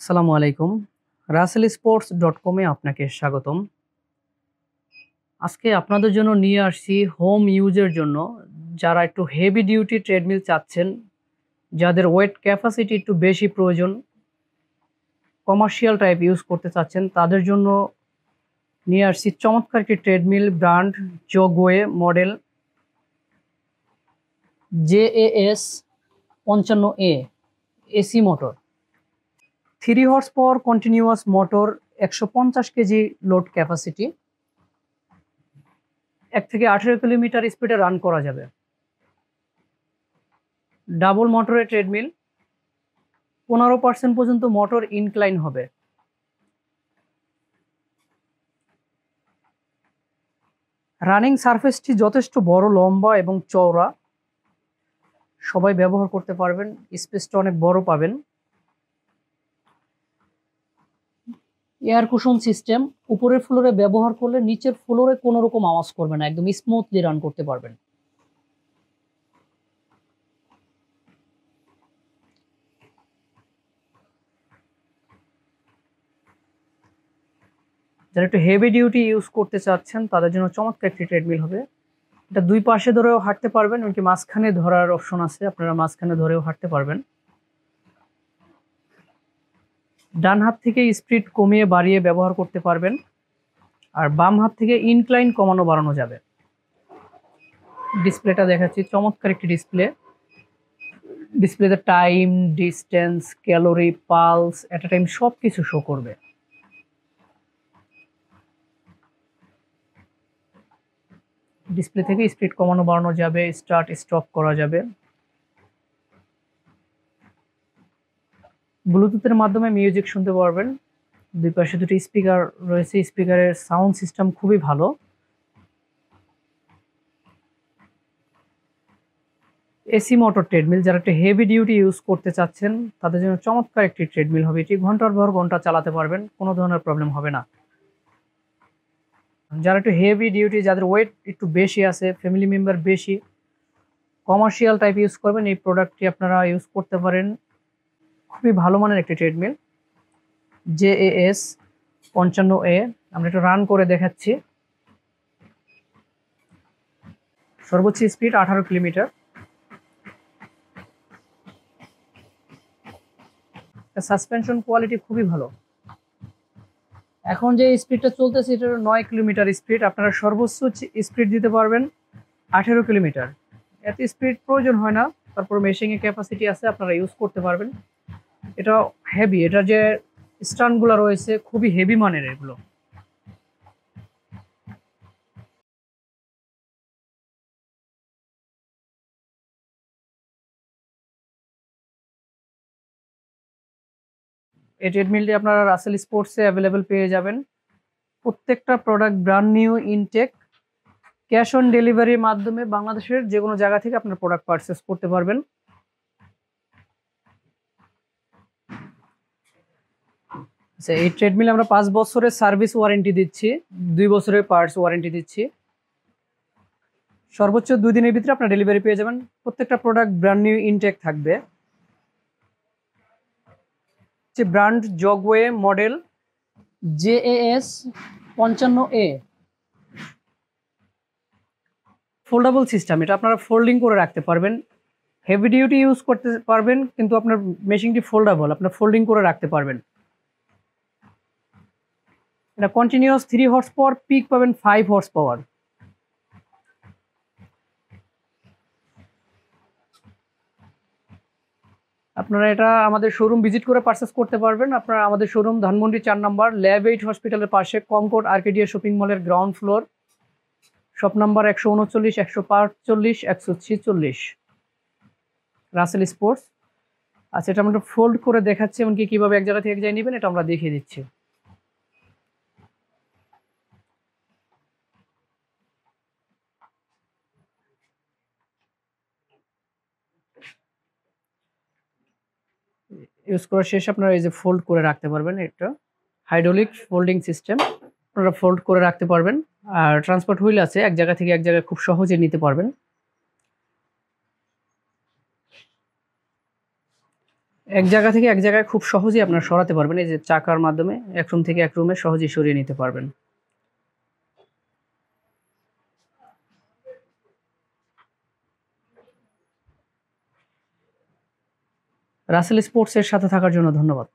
আসসালামু আলাইকুম। raselsports.com-এ আপনাকে স্বাগতম। আজকে আপনাদের জন্য নিয়ে আসছি হোম ইউজের জন্য যারা একটু হেভি ডিউটি ট্রেডমিল চাচ্ছেন, যাদের ওয়েট ক্যাপাসিটি একটু বেশি প্রয়োজন, কমার্শিয়াল টাইপ ইউজ করতে চাচ্ছেন, তাদের জন্য নিয়ে আসছি চমৎকার একটি treadmill brand জগওয়ে model JAS 55A AC motor. 3 horse power continuous motor, 150 KG load capacity, 1 থেকে 18 কিলোমিটার স্পিডে রান করা যাবে। ডাবল মোটরের ট্রেডমিল, 15% পর্যন্ত মোটর ইনক্লাইন হবে। রানিং সারফেসটি যথেষ্ট বড়, লম্বা এবং চওড়া, সবাই ব্যবহার করতে পারবেন। স্পেসটা অনেক বড় পাবেন। এয়ার কুশন সিস্টেম, উপরের ফ্লোরে ব্যবহার করলে নিচের ফ্লোরে কোনো রকম আওয়াজ করবে না, একদম স্মুথলি রান করতে পারবেন। যারা একটু হেভি ডিউটি ইউজ করতে চাচ্ছেন তাদের জন্য চমৎকার একটি ট্রেডমিল হবে। এটা দুই পাশে ধরেও হাঁটতে পারবেন, এমনকি মাঝখানে ধরার অপশন আছে, আপনারা মাঝখানে ধরেও হাঁটতে পারবেন। ডান হাত থেকে স্পিড কমিয়ে বাড়িয়ে ব্যবহার করতে পারবেন, আর বাম হাত থেকে ইনক্লাইন কমানো বাড়ানো যাবে। ডিসপ্লেটা দেখাচ্ছি, চমৎকার একটি ডিসপ্লে। ডিসপ্লেতে টাইম, ডিস্টেন্স, ক্যালোরি, পালস, এট আ টাইম সব কিছু শো করবে। ডিসপ্লে থেকে স্পিড কমানো বাড়ানো যাবে, স্টার্ট স্টপ করা যাবে। ব্লুটুথের মাধ্যমে মিউজিক শুনতে পারবেন। দুই পাশে দুটি স্পিকার রয়েছে, স্পিকারের সাউন্ড সিস্টেম খুবই ভালো। এসি মোটর ট্রেডমিল, যারা একটা হেভি ডিউটি ইউজ করতে চাচ্ছেন তাদের জন্য চমৎকার একটি ট্রেডমিল হবে। এটি ঘন্টার পর ঘন্টা চালাতে পারবেন, কোনো ধরনের প্রবলেম হবে না। যারা একটু হেভি ডিউটি, যাদের ওয়েট একটু বেশি আছে, ফ্যামিলি মেম্বার বেশি, কমার্শিয়াল টাইপ ইউজ করবেন, এই প্রোডাক্টটি আপনারা ইউজ করতে পারেন। খুবই ভালো মানের একটি ট্রেডমিল JAS 55A। আমরা একটু রান করে দেখাচ্ছি। সর্বোচ্চ স্পিড 18 কিলোমিটার। সাসপেনশন কোয়ালিটি খুবই ভালো। এখন যে স্পিডটা চলতেছে এটা 9 কিলোমিটার স্পিড, আপনারা সর্বোচ্চ স্পিড দিতে পারবেন 18 কিলোমিটার। এত স্পিড প্রয়োজন হয় না, তারপর মেশিংয়ের ক্যাপাসিটি আছে, আপনারা ইউজ করতে পারবেন। এটা হেভি, এটা যে স্টানগুলো রয়েছে খুবই হেভি মানের এগুলো। এই ট্রেডমিলটি আপনারা রাসেল স্পোর্টসে অ্যাভেলেবেল পেয়ে যাবেন। প্রত্যেকটা product brand new, intact, cash on ডেলিভারির মাধ্যমে বাংলাদেশের যে কোনো জায়গা থেকে আপনার প্রোডাক্ট পারচেস করতে পারবেন। আচ্ছা, এই ট্রেডমিল আমরা 5 বছরের সার্ভিস ওয়ারেন্টি দিচ্ছি, 2 বছরের পার্টস ওয়ারেন্টি দিচ্ছি। সর্বোচ্চ 2 দিনের ভিতরে আপনার ডেলিভারি পেয়ে যাবেন। প্রত্যেকটা প্রোডাক্ট ব্র্যান্ড নিউ, ইনটেক থাকবে। Brand জগওয়ে model JAS 55A। Foldable system, এটা আপনারা ফোল্ডিং করে রাখতে পারবেন। হেভি ডিউটি ইউজ করতে পারবেন, কিন্তু আপনার মেশিনটি ফোল্ডেবল, আপনার ফোল্ডিং করে রাখতে পারবেন। এটা কন্টিনিউয়াস 3 হর্স পাওয়ার, পিক পাবেন 5 হর্স পাওয়ার। আপনারা এটা আমাদের শোরুম ভিজিট করে পারচেস করতে পারবেন। আপনারা আমাদের শোরুম ধানমন্ডি 4 নম্বর ল্যাব 8 হসপিটালের পাশে, কনকর্ড আর্কেডিয়া শপিং মলের ground floor, shop number 139, 145, 146, Russell sports. আচ্ছা, এটা আমরা ফোল্ড করে দেখাচ্ছি, এমনকি কিভাবে এক জায়গা থেকে এক জায়গায় নেবেন এটা আমরা দেখিয়ে দিচ্ছি। ইউজ করার শেষে আপনারা এই যে ফোল্ড করে রাখতে পারবেন। এটা হাইড্রোলিক ফোল্ডিং সিস্টেম, আপনারা ফোল্ড করে রাখতে পারবেন। আর ট্রান্সপোর্ট হুইল আছে, এক জায়গা থেকে এক জায়গায় খুব সহজে নিতে পারবেন। এক জায়গা থেকে এক জায়গায় খুব সহজেই আপনারা সরাতে পারবেন, এই যে চাকার মাধ্যমে এক রুম থেকে এক রুমে সহজেই সরিয়ে নিতে পারবেন। রাসেল স্পোর্টস এর সাথে থাকার জন্য ধন্যবাদ।